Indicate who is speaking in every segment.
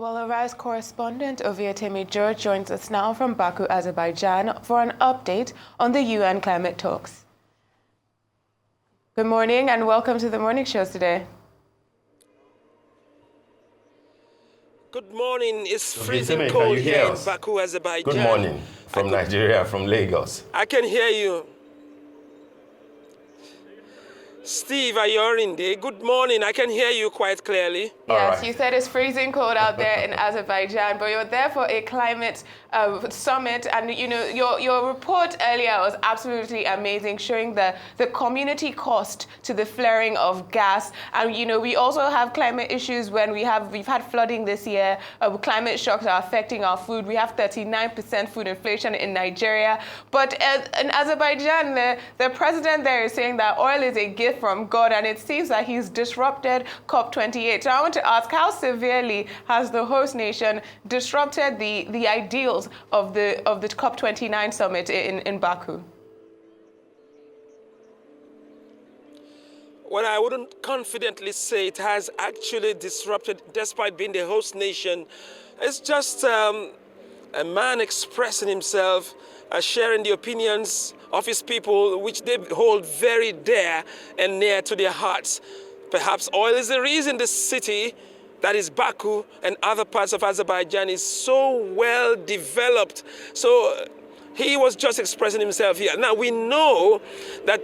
Speaker 1: Well, Arise correspondent Oviatemi George joins us now from Baku, Azerbaijan, for an update on the UN climate talks. Good morning and welcome to the morning shows today.
Speaker 2: Good morning. It's freezing cold here in Baku, Azerbaijan.
Speaker 3: Good morning from Nigeria, from Lagos.
Speaker 2: I can hear you. Steve Ayorinde, good morning. I can hear you quite clearly.
Speaker 1: Yes,
Speaker 3: right.
Speaker 1: You said it's freezing cold out there in Azerbaijan, but you're there for a climate summit, and you know your report earlier was absolutely amazing, showing the community cost to the flaring of gas. And you know we also have climate issues when we've had flooding this year. Climate shocks are affecting our food. We have 39% food inflation in Nigeria, but in Azerbaijan, the president there is saying that oil is a gift from God, and it seems that he's disrupted COP28. So I want to ask, how severely has the host nation disrupted the ideals of the COP29 summit in Baku?
Speaker 2: Well, I wouldn't confidently say it has actually disrupted, despite being the host nation. It's just a man expressing himself, sharing the opinions of his people, which they hold very dear and near to their hearts. Perhaps oil is the reason the city, that is Baku and other parts of Azerbaijan, is so well developed. So he was just expressing himself here. Now we know that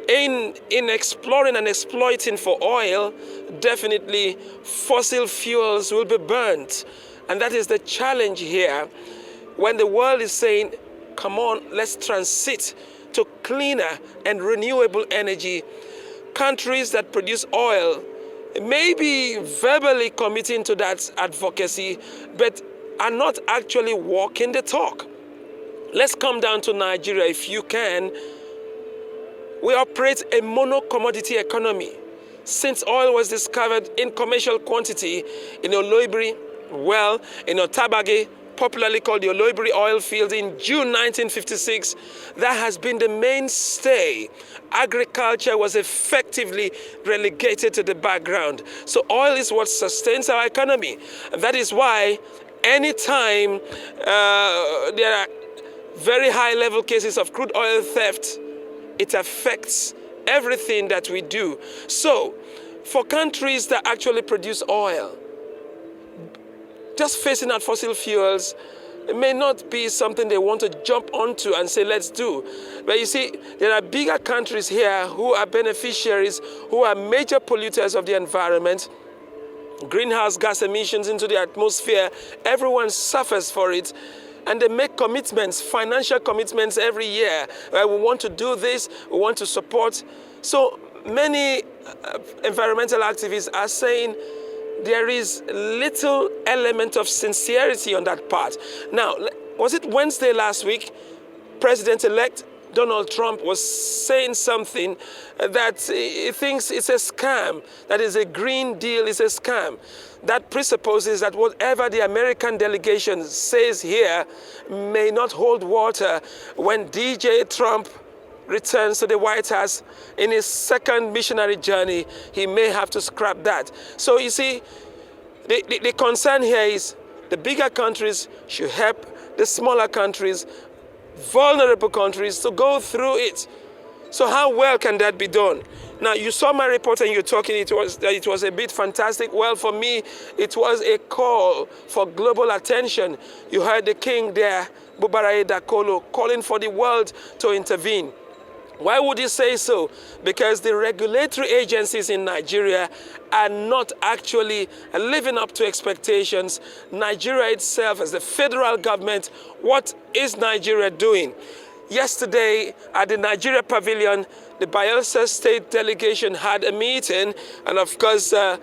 Speaker 2: in exploring and exploiting for oil, definitely fossil fuels will be burnt. And that is the challenge here. When the world is saying, come on, let's transit to cleaner and renewable energy, countries that produce oil may be verbally committing to that advocacy, but are not actually walking the talk. Let's come down to Nigeria if you can. We operate a mono-commodity economy. Since oil was discovered in commercial quantity in Oloibiri, well, in Otabage, popularly called the Oloibiri oil field, in June 1956, that has been the mainstay. Agriculture was effectively relegated to the background. So oil is what sustains our economy. That is why anytime there are very high-level cases of crude oil theft, it affects everything that we do. So for countries that actually produce oil, just phasing out fossil fuels, it may not be something they want to jump onto and say, let's do. But you see, there are bigger countries here who are beneficiaries, who are major polluters of the environment. Greenhouse gas emissions into the atmosphere, everyone suffers for it. And they make commitments, financial commitments every year. We want to do this, we want to support. So many environmental activists are saying, there is little element of sincerity on that part. Now, was it Wednesday last week, President-elect Donald Trump was saying something that he thinks it's a scam, that is a Green Deal is a scam. That presupposes that whatever the American delegation says here may not hold water when DJ Trump returns to the White House in his second missionary journey. He may have to scrap that. So you see, the concern here is the bigger countries should help the smaller countries, vulnerable countries, to go through it. So how well can that be done? Now, you saw my report and you're talking, it was a bit fantastic. Well, for me, it was a call for global attention. You heard the king there, Bubaraye Dakolo, calling for the world to intervene. Why would he say so? Because the regulatory agencies in Nigeria are not actually living up to expectations. Nigeria itself, as the federal government, what is Nigeria doing? Yesterday at the Nigeria Pavilion, the Bayelsa State delegation had a meeting, and of course the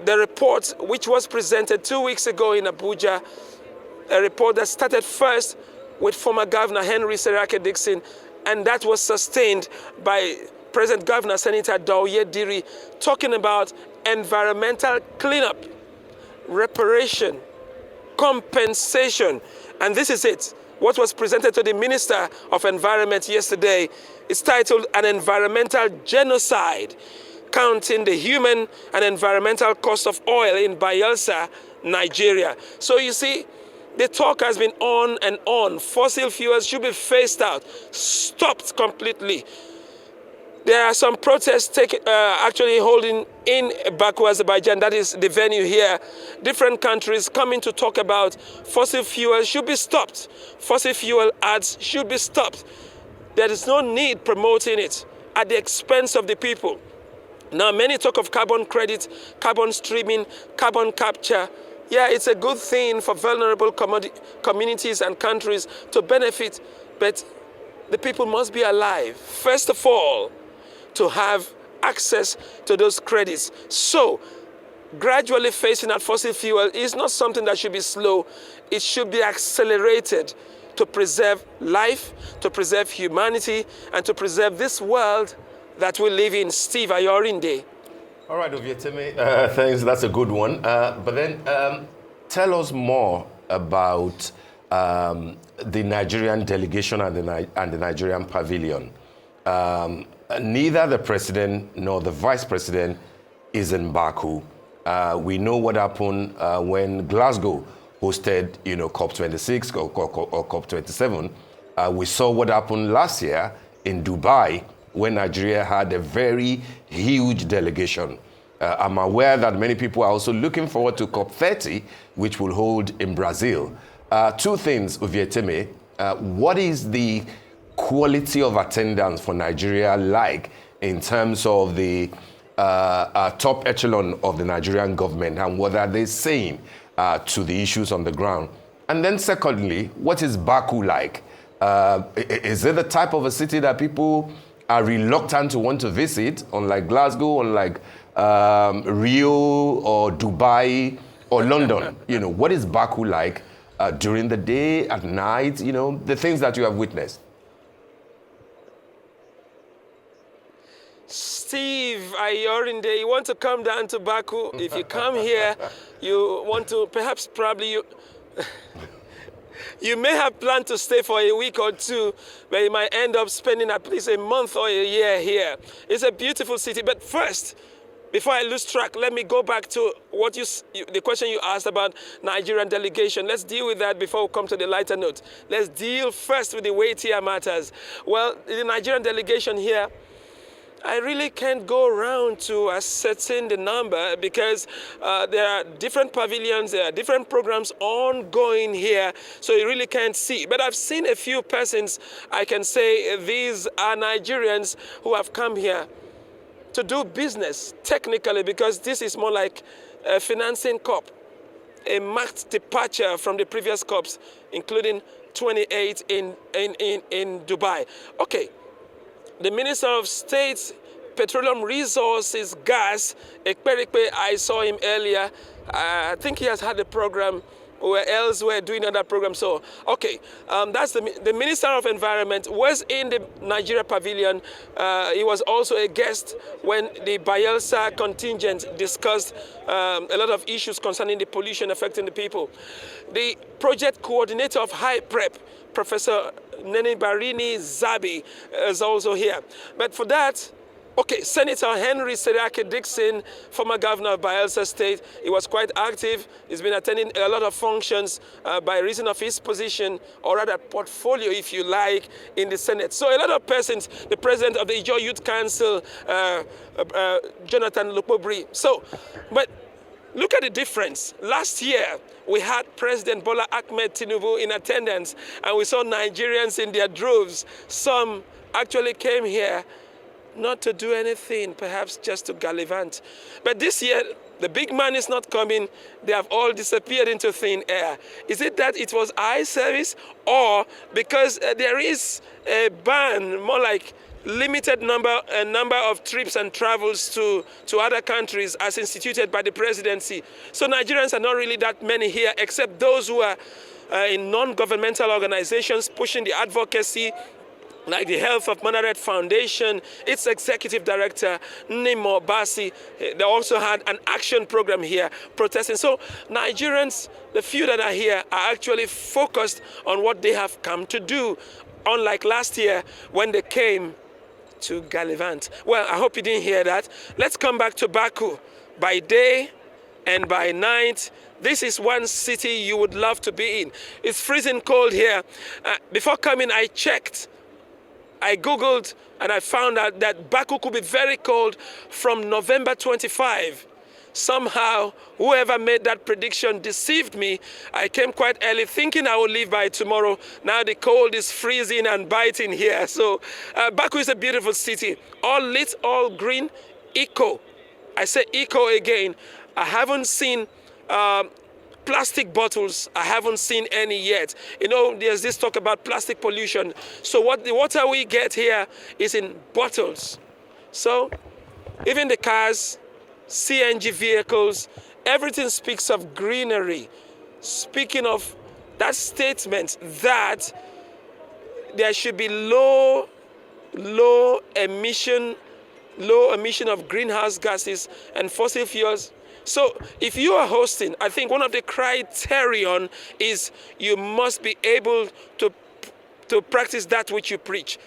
Speaker 2: report which was presented 2 weeks ago in Abuja, a report that started first with former Governor Henry Serake Dixon, and that was sustained by President Governor Senator Daoye Diri, talking about environmental cleanup, reparation, compensation. And this is it. What was presented to the Minister of Environment yesterday is titled An Environmental Genocide, counting the human and environmental cost of oil in Bayelsa Nigeria. So you see, the talk has been on and on. Fossil fuels should be phased out, stopped completely. There are some protests actually holding in Baku, Azerbaijan. That is the venue here. Different countries coming to talk about fossil fuels should be stopped. Fossil fuel ads should be stopped. There is no need promoting it at the expense of the people. Now, many talk of carbon credit, carbon streaming, carbon capture. Yeah, it's a good thing for vulnerable communities and countries to benefit, but the people must be alive, first of all, to have access to those credits. So, gradually phasing out fossil fuel is not something that should be slow. It should be accelerated to preserve life, to preserve humanity, and to preserve this world that we live in. Steve Ayorinde.
Speaker 3: All right, Ovieteme, thanks. That's a good one. But then tell us more about the Nigerian delegation and the Nigerian pavilion. Neither the president nor the vice president is in Baku. We know what happened when Glasgow hosted, COP26 or COP27. We saw what happened last year in Dubai when Nigeria had a very huge delegation. I'm aware that many people are also looking forward to COP30, which will hold in Brazil. Two things, Ovieteme. What is the quality of attendance for Nigeria like in terms of the top echelon of the Nigerian government, and what are they saying to the issues on the ground? And then secondly, what is Baku like? Is it the type of a city that people are reluctant to want to visit, unlike Glasgow, unlike Rio or Dubai or London? What is Baku like during the day, at night, the things that you have witnessed?
Speaker 2: Steve Ayorinde, you want to come down to Baku? If you come here, you want to, you may have planned to stay for a week or two, but you might end up spending at least a month or a year here. It's a beautiful city. But first, before I lose track, let me go back to the question you asked about Nigerian delegation. Let's deal with that before we come to the lighter note. Let's deal first with the weightier matters. Well, the Nigerian delegation here, I really can't go around to ascertain the number because there are different pavilions, there are different programs ongoing here, so you really can't see. But I've seen a few persons, I can say these are Nigerians who have come here to do business technically, because this is more like a financing COP, a marked departure from the previous COPs, including 28 in Dubai. Okay. The Minister of State, Petroleum Resources, Gas, Ekperikpe, I saw him earlier. I think he has had a program or elsewhere doing another program. So, okay, that's the Minister of Environment was in the Nigeria Pavilion. He was also a guest when the Bayelsa contingent discussed a lot of issues concerning the pollution affecting the people. The project coordinator of High Prep, Professor Nene Barini Zabi, is also here. But for that, okay, Senator Henry Seriake Dixon, former governor of Bayelsa State, he was quite active. He's been attending a lot of functions by reason of his position, or rather portfolio, if you like, in the Senate. So a lot of persons, the president of the Ijaw Youth Council, Jonathan Lukobri. So, but look at the difference. Last year, we had President Bola Ahmed Tinubu in attendance, and we saw Nigerians in their droves. Some actually came here not to do anything, perhaps just to gallivant. But this year, the big man is not coming. They have all disappeared into thin air. Is it that it was eye service, or because there is a ban, more like limited number of trips and travels to other countries as instituted by the presidency? So Nigerians are not really that many here, except those who are in non-governmental organizations pushing the advocacy, like the Health of Minaret Foundation, its executive director, Nimo Basi. They also had an action program here protesting. So Nigerians, the few that are here, are actually focused on what they have come to do, unlike last year when they came to gallivant. Well, I hope you didn't hear that. Let's come back to Baku. By day and by night, this is one city you would love to be in. It's freezing cold here. Before coming, I checked. I Googled and I found out that Baku could be very cold from November 25. Somehow, whoever made that prediction deceived me. I came quite early thinking I would leave by tomorrow. Now the cold is freezing and biting here. So Baku is a beautiful city. All lit, all green, eco. I say eco again. I haven't seen plastic bottles. I haven't seen any yet. You know, there's this talk about plastic pollution. So what the water we get here is in bottles. So even the cars, CNG vehicles, everything speaks of greenery. Speaking of that statement that there should be low emission of greenhouse gases and fossil fuels. So if you are hosting, I think one of the criterion is you must be able to practice that which you preach.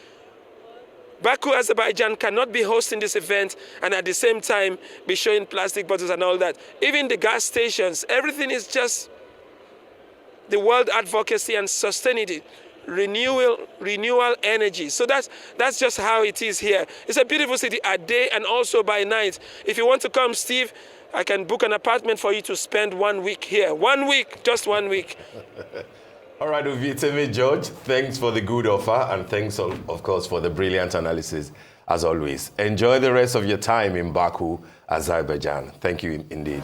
Speaker 2: Baku, Azerbaijan cannot be hosting this event and at the same time be showing plastic bottles and all that. Even the gas stations, everything is just the world advocacy and sustainability, renewal energy. So that's just how it is here. It's a beautiful city at day and also by night. If you want to come, Steve, I can book an apartment for you to spend 1 week here. 1 week, just 1 week.
Speaker 3: All right, Uvitemi George, thanks for the good offer and thanks, of course, for the brilliant analysis, as always. Enjoy the rest of your time in Baku, Azerbaijan. Thank you indeed.